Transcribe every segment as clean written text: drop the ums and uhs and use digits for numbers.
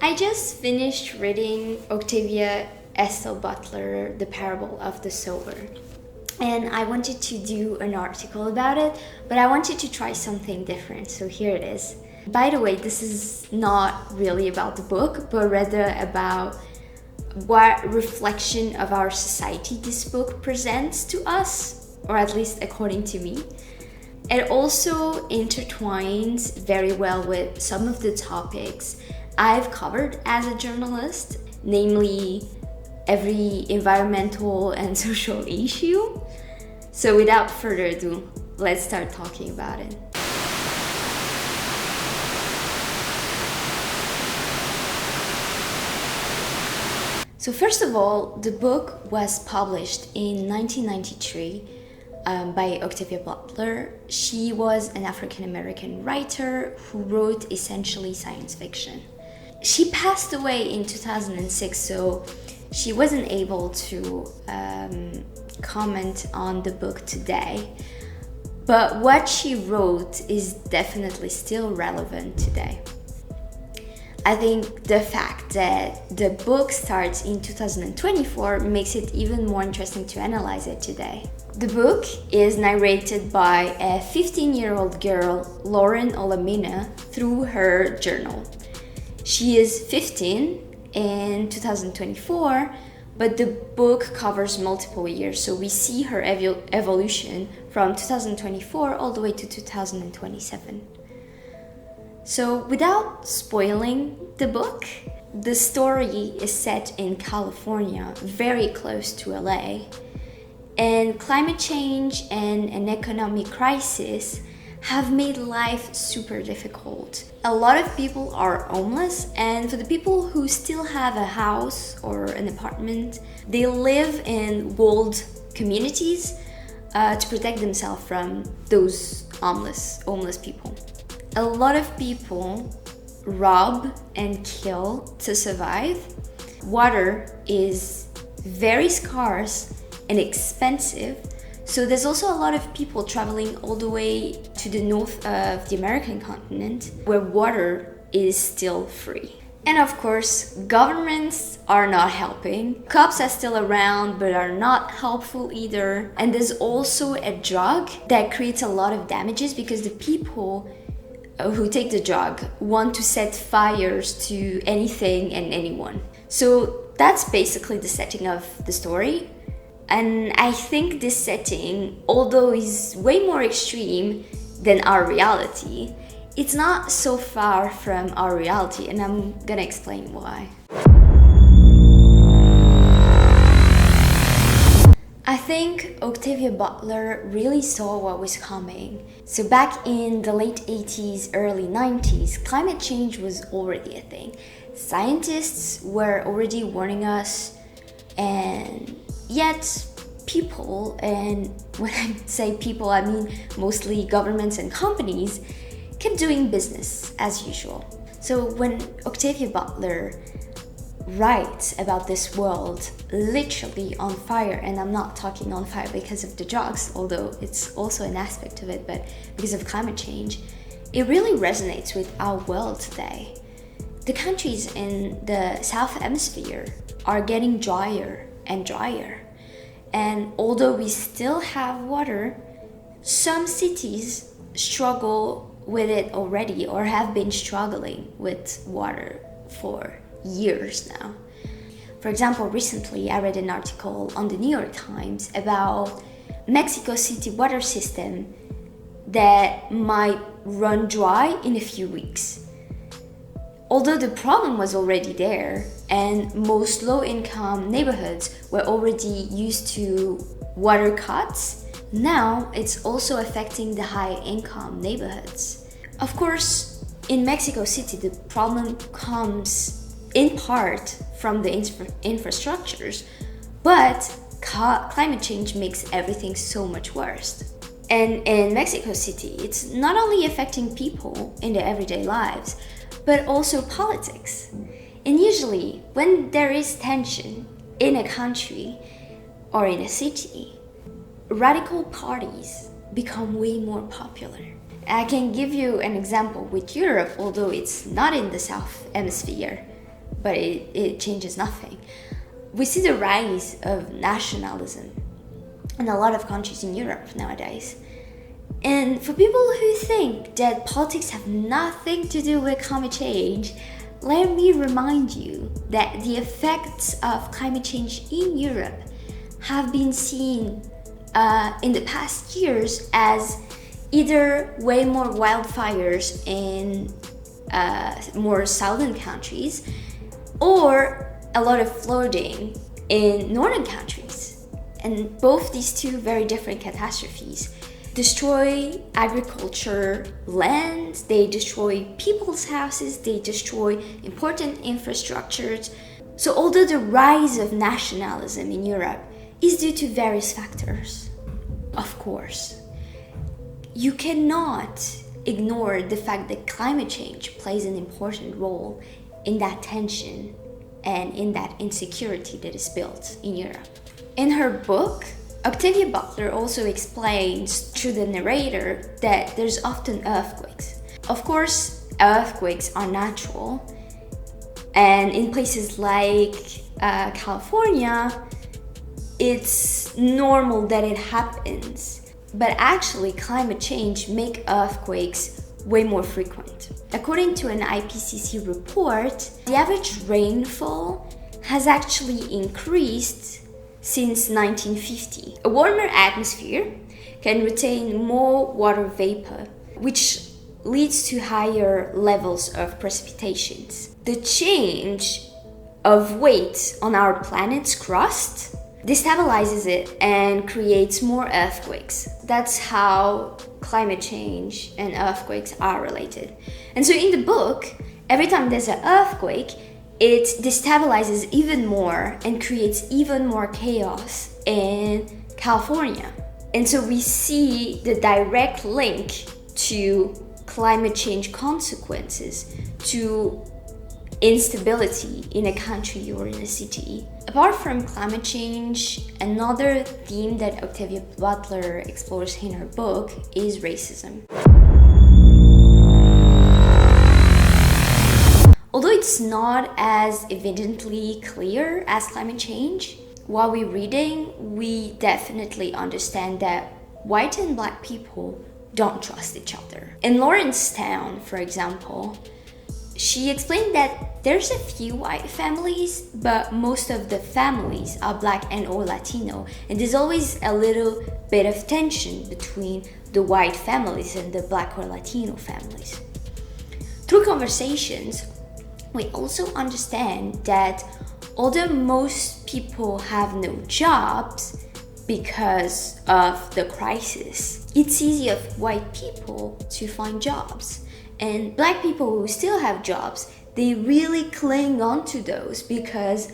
I just finished reading Octavia E. Butler, The Parable of the Sower. And I wanted to do an article about it, but I wanted to try something different, so here it is. By the way, this is not really about the book, but rather about what reflection of our society this book presents to us, or at least according to me. It also intertwines very well with some of the topics I've covered as a journalist, namely every environmental and social issue. So without further ado, let's start talking about it. So first of all, the book was published in 1993 by Octavia Butler. She was an African-American writer who wrote essentially science fiction. She passed away in 2006, so she wasn't able to comment on the book today. But what she wrote is definitely still relevant today. I think the fact that the book starts in 2024 makes it even more interesting to analyze it today. The book is narrated by a 15-year-old girl, Lauren Olamina, through her journal. She is 15 in 2024, but the book covers multiple years, so we see her evolution from 2024 all the way to 2027. So without spoiling the book, the story is set in California, very close to LA, and climate change and an economic crisis have made life super difficult. A lot of people are homeless, and for the people who still have a house or an apartment, they live in walled communities to protect themselves from those homeless people. A lot of people rob and kill to survive. Water is very scarce and expensive, so there's also a lot of people traveling all the way to the north of the American continent where water is still free. And of course, governments are not helping. Cops are still around but are not helpful either. And there's also a drug that creates a lot of damages because the people who take the drug want to set fires to anything and anyone. So that's basically the setting of the story. And I think this setting, although is way more extreme than our reality, it's not so far from our reality, and I'm gonna explain why. I think Octavia Butler really saw what was coming. So back in the late 80s, early 90s, climate change was already a thing. Scientists were already warning us, and yet people, and when I say people, I mean mostly governments and companies, kept doing business as usual. So when Octavia Butler writes about this world literally on fire, and I'm not talking on fire because of the drugs, although it's also an aspect of it, but because of climate change, it really resonates with our world today. The countries in the South Hemisphere are getting drier and drier. And although we still have water, some cities struggle with it already or have been struggling with water for years now. For example, recently I read an article on the New York Times about Mexico City water system that might run dry in a few weeks. Although the problem was already there and most low-income neighborhoods were already used to water cuts, now it's also affecting the high-income neighborhoods. Of course, in Mexico City, the problem comes in part from the infrastructures, but climate change makes everything so much worse. And in Mexico City, it's not only affecting people in their everyday lives, but also politics. And usually, when there is tension in a country or in a city, radical parties become way more popular. I can give you an example with Europe, although it's not in the South Hemisphere. but it changes nothing. We see the rise of nationalism in a lot of countries in Europe nowadays. And for people who think that politics have nothing to do with climate change, let me remind you that the effects of climate change in Europe have been seen in the past years as either way more wildfires in more southern countries, or a lot of flooding in northern countries. And both these two very different catastrophes destroy agriculture land, they destroy people's houses, they destroy important infrastructures. So although the rise of nationalism in Europe is due to various factors, of course, you cannot ignore the fact that climate change plays an important role in that tension and in that insecurity that is built in Europe. In her book, Octavia Butler also explains through the narrator that there's often earthquakes. Of course, earthquakes are natural, and in places like California, it's normal that it happens. But actually, climate change makes earthquakes way more frequent. According to an IPCC report, the average rainfall has actually increased since 1950. A warmer atmosphere can retain more water vapor, which leads to higher levels of precipitations. The change of weight on our planet's crust destabilizes it and creates more earthquakes. That's how climate change and earthquakes are related. And so in the book, every time there's an earthquake, it destabilizes even more and creates even more chaos in California. And so we see the direct link to climate change consequences, to instability in a country or in a city. Apart from climate change, another theme that Octavia Butler explores in her book is racism. Although it's not as evidently clear as climate change, while we're reading, we definitely understand that white and black people don't trust each other. In Lawrencetown, for example, she explained that there's a few white families, but most of the families are black and or Latino, and there's always a little bit of tension between the white families and the black or Latino families. Through conversations, we also understand that although most people have no jobs because of the crisis, it's easier for white people to find jobs. And black people who still have jobs, they really cling on to those because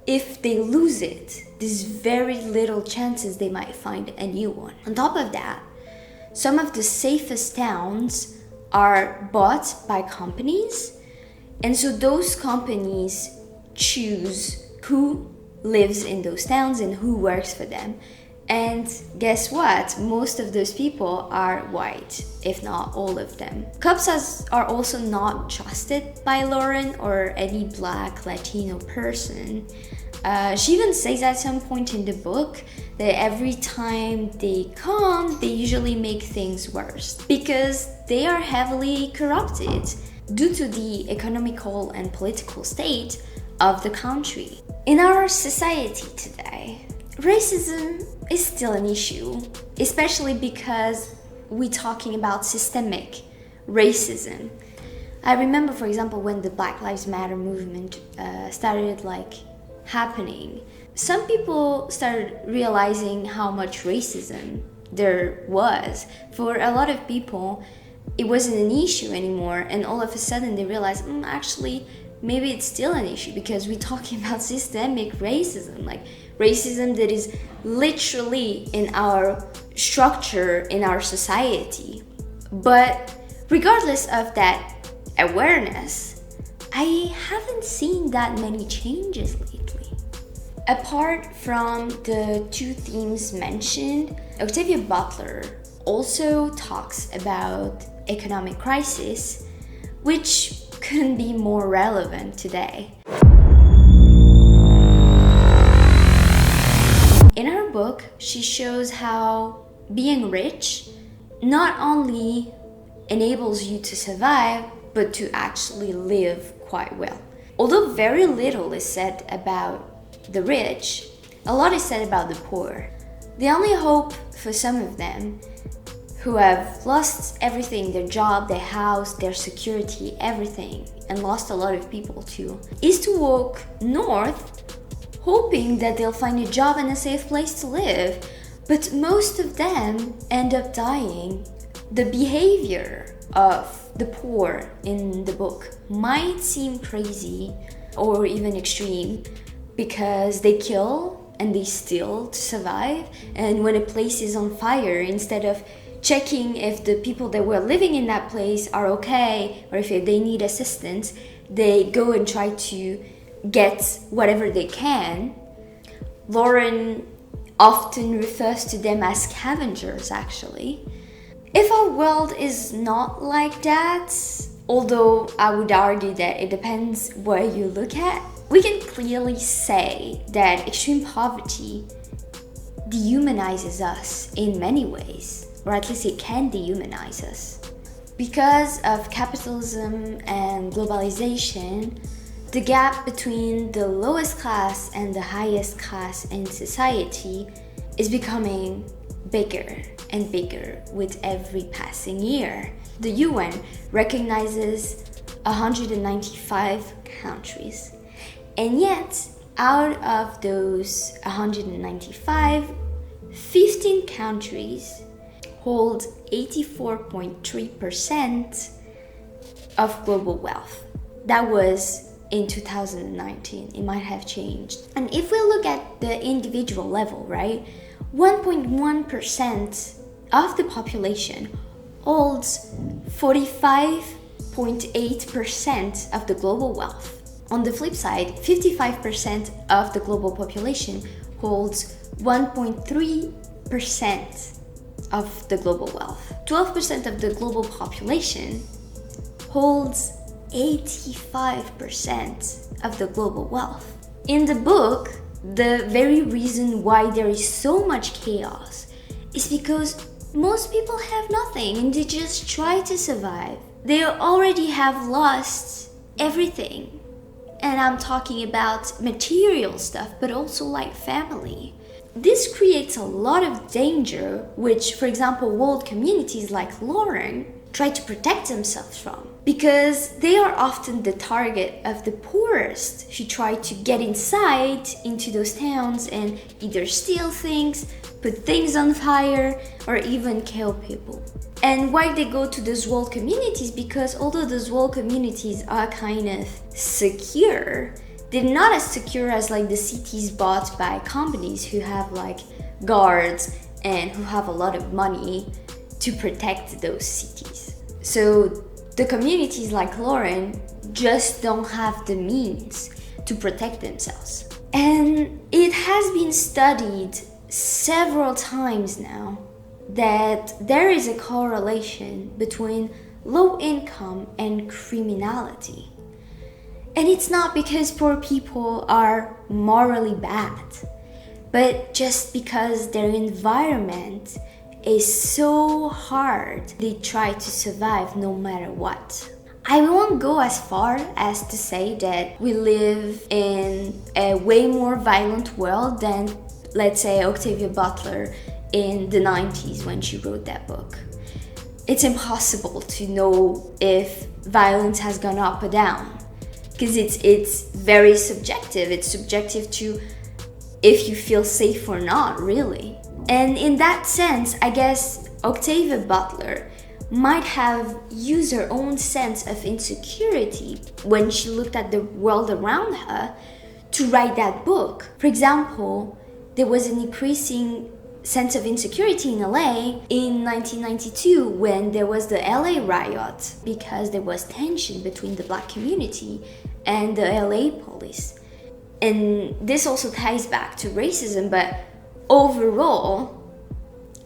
if they lose it, there's very little chances they might find a new one. On top of that, some of the safest towns are bought by companies, and so those companies choose who lives in those towns and who works for them. And guess what? Most of those people are white, if not all of them. Cops are also not trusted by Lauren or any black Latino person. She even says at some point in the book that every time they come, they usually make things worse because they are heavily corrupted due to the economical and political state of the country. In our society today, racism is still an issue, especially because we're talking about systemic racism. I remember, for example, when the Black Lives Matter movement started happening, some people started realizing how much racism there was. For a lot of people, it wasn't an issue anymore, and all of a sudden they realized, actually, maybe it's still an issue because we're talking about systemic racism, like racism that is literally in our structure, in our society. But regardless of that awareness, I haven't seen that many changes lately. Apart from the two themes mentioned, Octavia Butler also talks about economic crisis, which couldn't be more relevant today. In her book, she shows how being rich not only enables you to survive, but to actually live quite well. Although very little is said about the rich, a lot is said about the poor. The only hope for some of them who have lost everything, their job, their house, their security, everything, and lost a lot of people too, is to walk north, hoping that they'll find a job and a safe place to live. But most of them end up dying. The behavior of the poor in the book might seem crazy or even extreme because they kill and they steal to survive, and when a place is on fire, instead of checking if the people that were living in that place are okay or if they need assistance, they go and try to get whatever they can. Lauren often refers to them as scavengers, actually. If our world is not like that, although I would argue that it depends where you look at, we can clearly say that extreme poverty dehumanizes us in many ways, or at least it can dehumanize us. Because of capitalism and globalization, the gap between the lowest class and the highest class in society is becoming bigger and bigger with every passing year. The UN recognizes 195 countries, and yet out of those 195, 15 countries hold 84.3% of global wealth. That was in 2019. It might have changed. And if we look at the individual level, right, 1.1% of the population holds 45.8% of the global wealth. On the flip side, 55% of the global population holds 1.3% of the global wealth. 12% of the global population holds 85% of the global wealth. In the book, the very reason why there is so much chaos is because most people have nothing and they just try to survive. They already have lost everything. And I'm talking about material stuff, but also like family. This creates a lot of danger, which, for example, world communities like Lauren try to protect themselves from, because they are often the target of the poorest who try to get inside into those towns and either steal things, put things on fire, or even kill people. And why they go to those world communities? Because although those world communities are kind of secure, they're not as secure as like the cities bought by companies who have like guards and who have a lot of money to protect those cities. So the communities like Lauren just don't have the means to protect themselves. And it has been studied several times now that there is a correlation between low income and criminality. And it's not because poor people are morally bad, but just because their environment is so hard, they try to survive no matter what. I won't go as far as to say that we live in a way more violent world than, let's say, Octavia Butler in the 90s when she wrote that book. It's impossible to know if violence has gone up or down, because it's very subjective. It's subjective to if you feel safe or not, really. And in that sense, I guess Octavia Butler might have used her own sense of insecurity when she looked at the world around her to write that book. For example, there was an increasing sense of insecurity in LA in 1992 when there was the LA riot because there was tension between the black community and the LA police. And this also ties back to racism, but overall,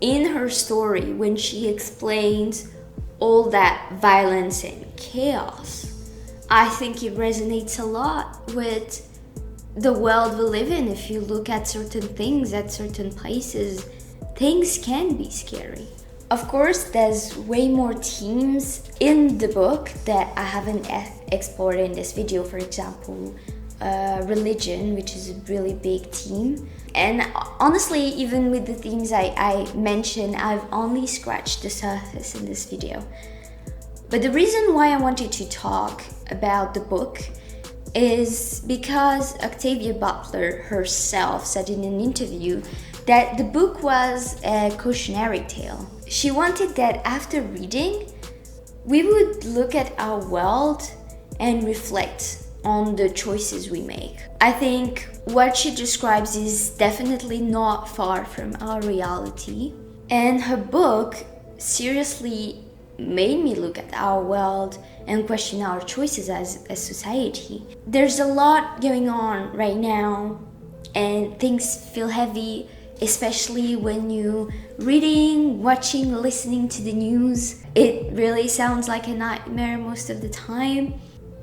in her story, when she explains all that violence and chaos, I think it resonates a lot with the world we live in. If you look at certain things at certain places, things can be scary. Of course, there's way more themes in the book that I haven't explored in this video. For example, religion, which is a really big theme. And honestly, even with the themes I mentioned, I've only scratched the surface in this video. But the reason why I wanted to talk about the book is because Octavia Butler herself said in an interview that the book was a cautionary tale. She wanted that after reading, we would look at our world and reflect on the choices we make. I think what she describes is definitely not far from our reality. And her book seriously made me look at our world and question our choices as a society. There's a lot going on right now and things feel heavy, especially when you reading, watching, listening to the news. It really sounds like a nightmare most of the time.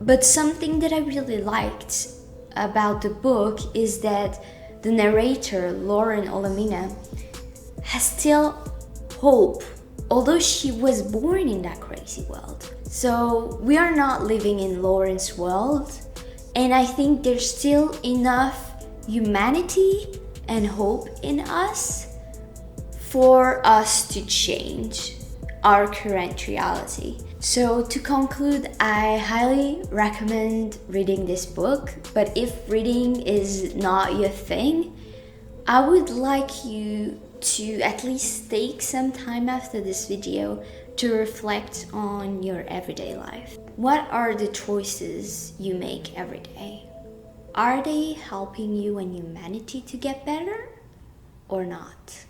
But something that I really liked about the book is that the narrator, Lauren Olamina, has still hope, although she was born in that crazy world. So we are not living in Lauren's world, and I think there's still enough humanity and hope in us for us to change our current reality. So to conclude, I highly recommend reading this book, but if reading is not your thing, I would like you to at least take some time after this video to reflect on your everyday life. What are the choices you make every day? Are they helping you and humanity to get better or not?